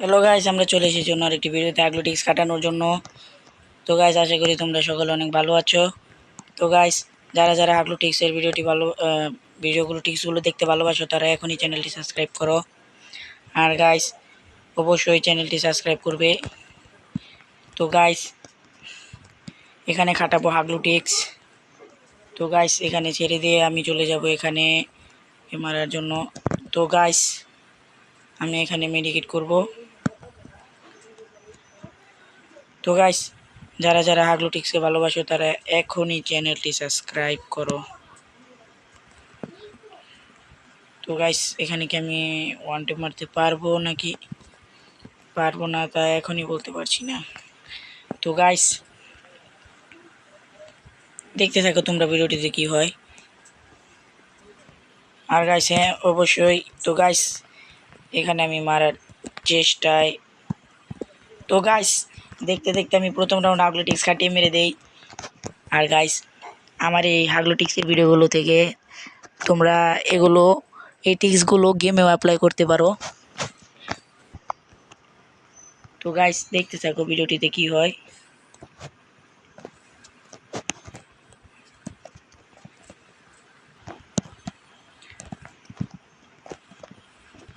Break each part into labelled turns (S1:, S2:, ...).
S1: Hello guys, আমরা চলে এসেছি অন্য আরেকটি ভিডিওতে অ্যাগ্লোটিক্স কাটানোর জন্য। তো গাইস, আশা করি তোমরা সকলে অনেক ভালো আছো। তো গাইস, যারা যারা অ্যাগ্লোটিক্সের ভিডিওগুলো টিক্সগুলো দেখতে ভালোবাসো তারা এখনই চ্যানেলটি সাবস্ক্রাইব করো। আর গাইস, অবশ্যই চ্যানেলটি সাবস্ক্রাইব করবে। তো গাইস, এখানে খাটাবো অ্যাগ্লোটিক্স। তো গাইস, এখানে ছেড়ে দিয়ে আমি চলে যাব এখানে মারার জন্য। তো গাইস, আমি এখানে মেডিকেট করব। তো গাইস, যারা যারা অ্যাগ্লোটিক্সকে ভালোবাসো তারা এখনই চ্যানেলটি সাবস্ক্রাইব করো। তো গাইস, এখানে কি আমি ওয়ান টেপ মারতে পারবো নাকি পারবো না তা এখনই বলতে পারছি না। তো গাইস, দেখতে থাকো তোমরা ভিডিওটিতে কি হয়। আর গাইস, হ্যাঁ অবশ্যই। তো গাইস, এখানে আমি মারার চেষ্টায়। তো গাইস, দেখতে দেখতে আমি প্রথম রাউন্ড অ্যাগ্লোটিক্স কাটিয়ে মেরে দেই। আর গাইস, আমার এই অ্যাগ্লোটিক্সের ভিডিওগুলো থেকে তোমরা এই টিক্সগুলো গেমেও অ্যাপ্লাই করতে পারো। তো গাইস, দেখতে থাকো ভিডিওটিতে কি হয়।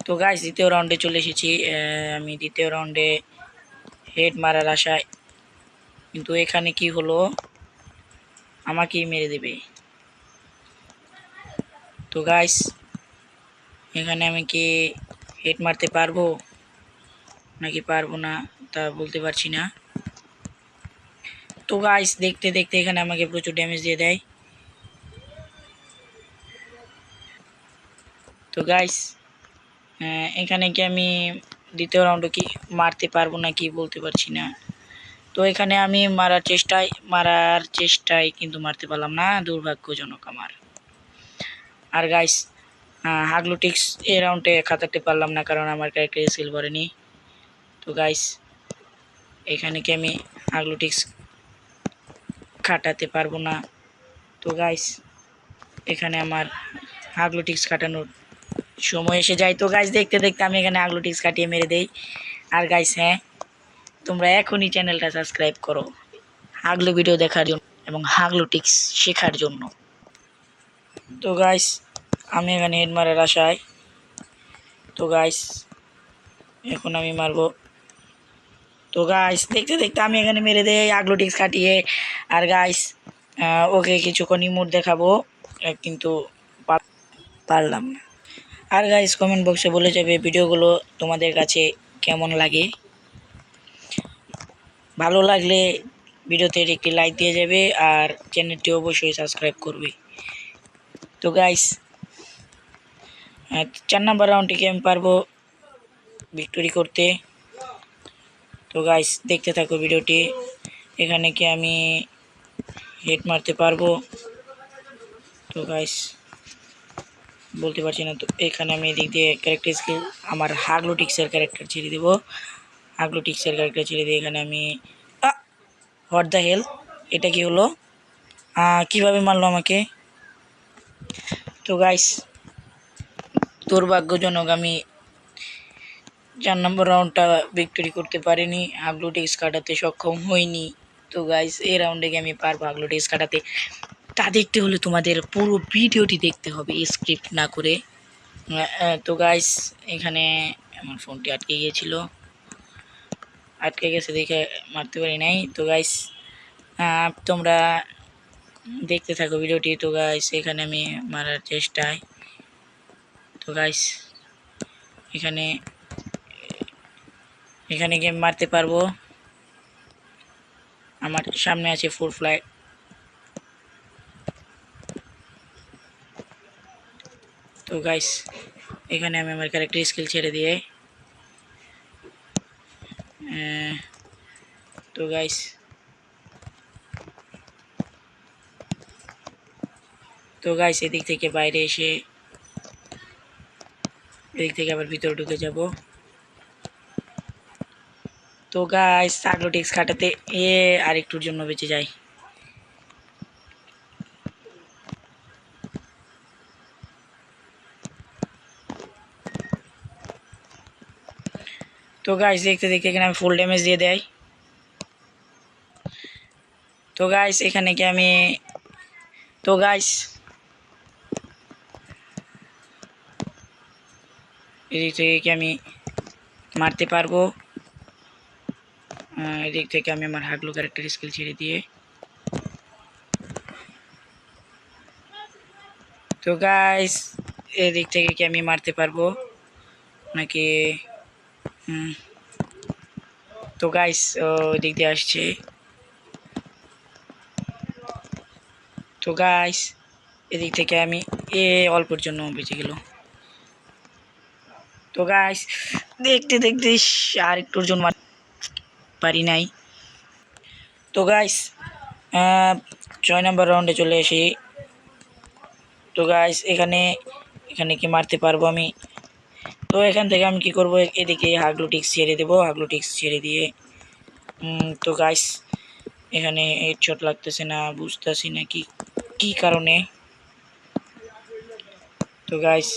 S1: তো গাইস, দ্বিতীয় রাউন্ডে চলে এসেছি। আমি দ্বিতীয় রাউন্ডে হেড মারার আশায়, কিন্তু এখানে কি হলো, আমাকেই মেরে দেবে। তো গাইস, এখানে আমি কি হেড মারতে পারবো নাকি পারবো না তা বলতে পারছি না। তো গাইস, দেখতে দেখতে এখানে আমাকে প্রচুর ড্যামেজ দিয়ে দেয়। তো গাইস, এখানে কি আমি দ্বিতীয় রাউন্ডে কি মারতে পারবো না কি বলতে পারছি না। তো এখানে আমি মারার চেষ্টায় কিন্তু মারতে পারলাম না, দুর্ভাগ্যজনক আমার। আর গাইস, অ্যাগ্লোটিক্স এই রাউন্ডে খাতাতে পারলাম না কারণ আমার ক্যারেক্টার স্কিল করেনি। তো গাইস, এখানে কি আমি অ্যাগ্লোটিক্স খাটাতে পারবো না। তো গাইস, এখানে আমার অ্যাগ্লোটিক্স কাটানোর সময় এসে যায়। তো গাইস, দেখতে দেখতে আমি এখানে অ্যাগ্লোটিক্স কাটিয়ে মেরে দেই। আর গাইস, হ্যাঁ তোমরা এখনই চ্যানেলটা সাবস্ক্রাইব করো হাগলো ভিডিও দেখার জন্য এবং অ্যাগ্লোটিক্স শেখার জন্য। তো গাইস, আমি এখানে হেড মারার আশায়। তো গাইস, এখন আমি মারবো। তো গাইস, দেখতে দেখতে আমি এখানে মেরে দেই অ্যাগ্লোটিক্স কাটিয়ে। আর গাইস, ওকে কিছুক্ষণ ইমোট দেখাবো, কিন্তু পারলাম না। আর গাইস, কমেন্ট বক্সে বলে যাবে ভিডিওগুলো তোমাদের কাছে কেমন লাগে। ভালো লাগলে ভিডিওতে একটি লাইক দিয়ে যাবে আর চ্যানেলটি অবশ্যই সাবস্ক্রাইব করবে। তো গাইস, 4 নাম্বার রাউন্ডটিকে আমি পারবো ভিক্টোরি করতে। তো গাইস, দেখতে থাকো ভিডিওটি। এখানে কি আমি হেড মারতে পারবো? তো গাইস, বলতে পারছি না। তো এখানে আমি এদিক দিয়ে ক্যারেক্টার স্কিল আমার অ্যাগ্লোটিক্সের ক্যারেক্টার ছেড়ে দেবো। অ্যাগ্লোটিক্সের ক্যারেক্টার ছেড়ে দিয়ে এখানে আমি হোয়াট দ্য হেল, এটা কি হলো? কিভাবে মারলো আমাকে? তো গাইস, দুর্ভাগ্যজনক আমি 4 নম্বর রাউন্ডটা ভিক্টোরি করতে পারিনি, অ্যাগ্লোটিক্স কাটাতে সক্ষম হইনি। তো গাইস, এই রাউন্ডে গিয়ে আমি পারবো অ্যাগ্লোটিক্স কাটাতে। তা দেখতে হলে তোমাদের পুরো ভিডিওটি দেখতে হবে স্ক্রিপ্ট না করে। তো গাইস, এখানে আমার ফোনটি আটকে গেছে দেখে মারতে পারি নাই। তো গাইস, তোমরা দেখতে থাকো ভিডিওটি। তো গাইস, এখানে আমি মারার চেষ্টায়। তো গাইস, এখানে গিয়ে মারতে পারবো। আমার সামনে আছে ফোর ফ্লাইট। তো গাইস, এখানে আমি আমার ক্যারেক্টার স্কিল ছেড়ে দিয়ে তো গাইস, এদিক থেকে বাইরে এসে এদিক থেকে আবার ভিতরে ঢুকে যাব। তো গাইস, অ্যাগ্লোটিক্স কাটাতে আর একটুর জন্য বেঁচে যায়। তো গাইস দেখতে দেখতে এখানে আমি ফুল ড্যামেজ দিয়ে দেয়। তো গাইস এখানে কি আমি তো গাইস এদিক থেকে কি আমি মারতে পারবো? এদিক থেকে আমি আমার হাগলু ক্যারেক্টার স্কিল ছেড়ে দিয়ে, তো গাইস এদিক থেকে কি আমি মারতে পারবো নাকি? তো গাইস ওদিক দিয়ে আসছে। তো গাইস এদিক থেকে আমি অল্পের জন্য বেঁচে গেল। তো গাইস দেখতে দেখতে আর একটুর জন্য পারি নাই। তো গাইস 6 নম্বর রাউন্ডে চলে আসি। তো গাইস এখানে এখানে কি মারতে পারবো আমি? তো এখান থেকে আমি কি করব, এদিকে হাগলুটিক্স ছেড়ে দেবো, হাগলুটিক্স ছেড়ে দিয়ে তো গাইস এখানে হেডশট লাগতেছে না, বুঝতেছি না কি কারণে। তো গাইস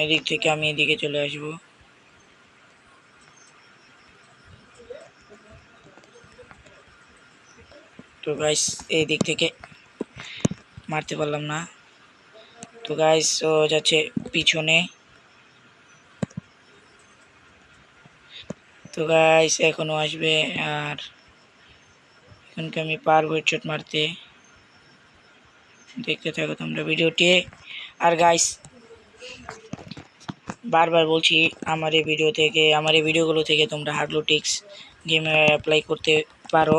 S1: এদিক থেকে আমি এদিকে চলে আসবো। তো গাইস এই দিক থেকে মারতে পারলাম না। তো গাইস ও যাচ্ছে পিছনে। তো গাইস এখনো আসবে, আর এখনকে আমি পারবো হেডশট মারতে। দেখতে থাকো তোমরা ভিডিওটি। আর গাইস বারবার বলছি, আমার এই ভিডিওগুলো থেকে তোমরা হাগলুটিক্স গেমে অ্যাপ্লাই করতে পারো।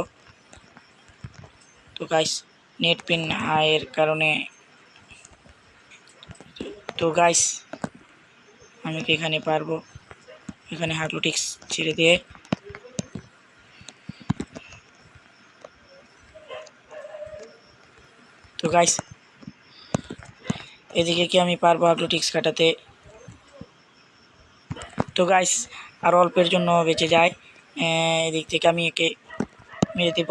S1: তো গাইস নেট পিন হাইয়ের কারণে, তো গাইস আমি কি এখানে পারবো? এখানে হাগলুটিক্স ছেড়ে দিয়ে, তো গাইস এদিকে কি আমি পারবো হাগলুটিক্স কাটাতে? তো গাইস আর অল্পের জন্য বেঁচে যায়। এদিক থেকে আমি একে মেরে দেব।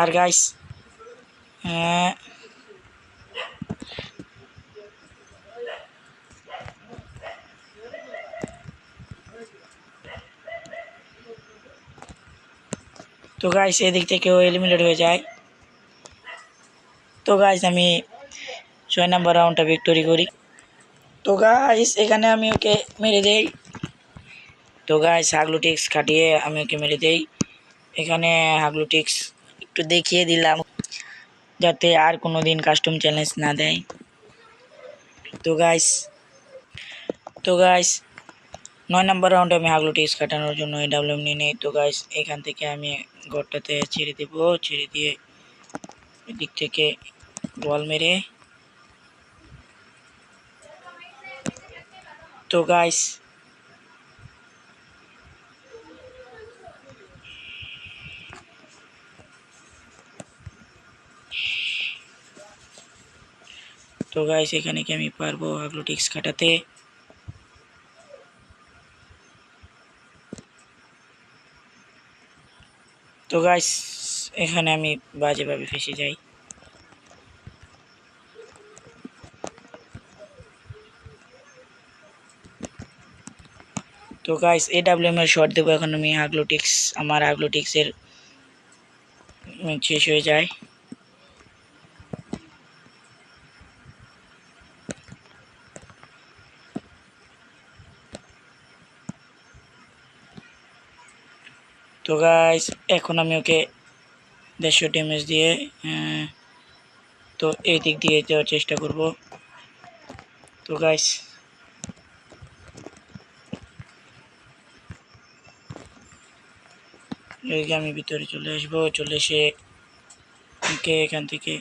S1: আর গাইস তো গাইস এদিক থেকেও এলিমিনেট হয়ে যায়। তো গাইস আমি 6 নম্বর রাউন্ডটা ভিক্টোরি করি। তো গাইস এখানে আমি ওকে মেরে দেই। তো গাইস হাগলুটিক্স কাটিয়ে আমি ওকে মেরে দেই। এখানে হাগলুটিক্স একটু দেখিয়ে দিলাম যাতে আর কোনো দিন কাস্টম চ্যালেঞ্জ না দেয়। তো গাইস 9 নম্বর রাউন্ডে আমি হাগলুটিক্স কাটানোর জন্য এডাব্লিউএম নিয়ে নিই। তো গাইস এখান থেকে আমি ঘরটাতে ছেড়ে দেব, ছেড়ে দিয়ে এদিক থেকে বল মেরে, তো গাইস এখানে কি আমি পারবো হাগলুটিক্স কাটাতে? তো গাইস এখানে আমি বাজেভাবে ফেসে যাই। তো গাইস এডাব্লিউএম এর শট দেবো এখন আমি আমার হাগলুটিক্সের শেষ হয়ে যায়। তো গাইস এখন আমি ওকে 150 ড্যামেজ দিয়ে তো এই দিক দিয়ে যাওয়ার চেষ্টা করব। তো গাইস এদিকে আমি ভিতরে চলে আসবো, চলে এসে এখান থেকে,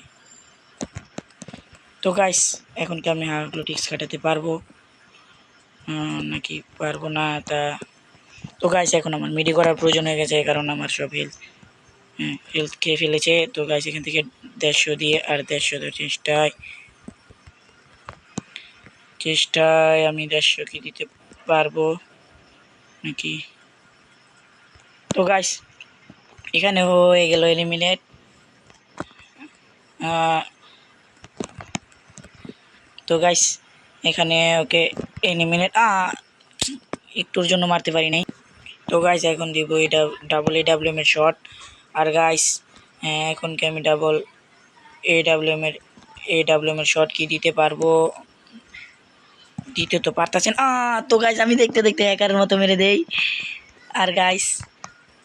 S1: তো গাইস এখন কি আমি হাগলুটিক্স কাটাতে পারবো নাকি পারবো না তা? তো গাইস এখন আমার মিডি করার প্রয়োজন হয়ে গেছে, কারণ আমার সব হেলথ খেয়ে ফেলেছে। তো গাইস এখান থেকে 150 দিয়ে আর 150 দেওয়ার চেষ্টায় আমি 150 কি দিতে পারবো নাকি? তো গাইস এখানে হয়ে গেল এলিমিনেট। তো গাইস এখানে ওকে এলিমিনেট একটুর জন্য মারতে পারি নাই। তো গাইস এখন দিব এটা ডাবল এডাব্লিউএম এর শট। আর গাইস এখন কি আমি ডাবল এডাব্লিউএম এর শট কি দিতে পারবো? দিতে তো পারতেছেন। তো গাইস আমি দেখতে দেখতে হ্যাকারের মতো মেরে দেই। আর গাইস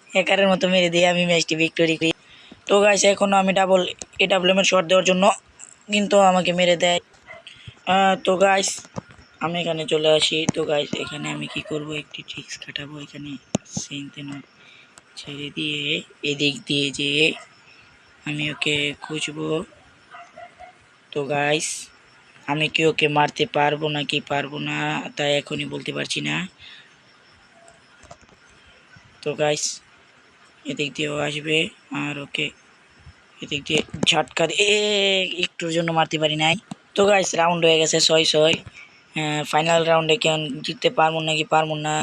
S1: হ্যাকারের মতো মেরে দিয়ে আমি ম্যাচটি ভিক্টোরি করি। তো গাইস এখনও আমি ডাবল এডাব্লিউএম এর শট দেওয়ার জন্য, কিন্তু আমাকে মেরে দেয়। তো গাইস আমি এখানে চলে আসি। তো গাইস এখানে আমি কি করব, একটি ট্রিক্স কাটাবো। এখানে সেন্টেন ছেড়ে দিয়ে এদিক দিয়ে যে আমি ওকে খুঁজবো। তো গাইস আমি কি ওকে মারতে পারবো নাকি পারবো না তাই এখনই বলতে পারছি না। তো গাইস এদিক দিয়েও আসবে আর ওকে এদিক দিয়ে ঝটকা দিয়ে একটুর জন্য মারতে পারি নাই। তো গাইস রাউন্ড হয়ে গেছে 6-6। ফাইনাল রাউন্ডে কেন জিততে পারবো নাকি পারবো না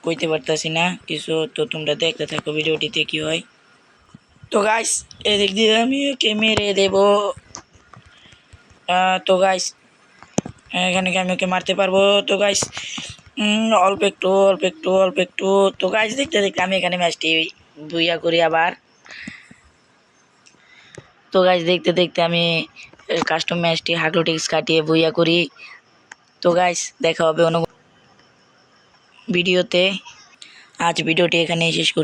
S1: কইতে পারতেছি না কিছু। তো তোমরা দেখতে থাকো ভিডিওটিতে কি হয়। তো গাইস এদিক দিয়ে আমি ওকে মেরে দেব। তো গাইস এখানে কি আমি ওকে মারতে পারবো? তো গাইস অল্প একটু অল্প একটু অল্প একটু। তো গাইস দেখতে দেখতে আমি এখানে ম্যাচটি বুইয়া করি আবার। তো গাইস দেখতে দেখতে আমি কাস্টম ম্যাচটি হাগলোটিক্স কাটিয়ে বুইয়া করি। তো গাইস দেখা হবে অন্য ভিডিওতে। আজ ভিডিওটি এখানেই শেষ করি।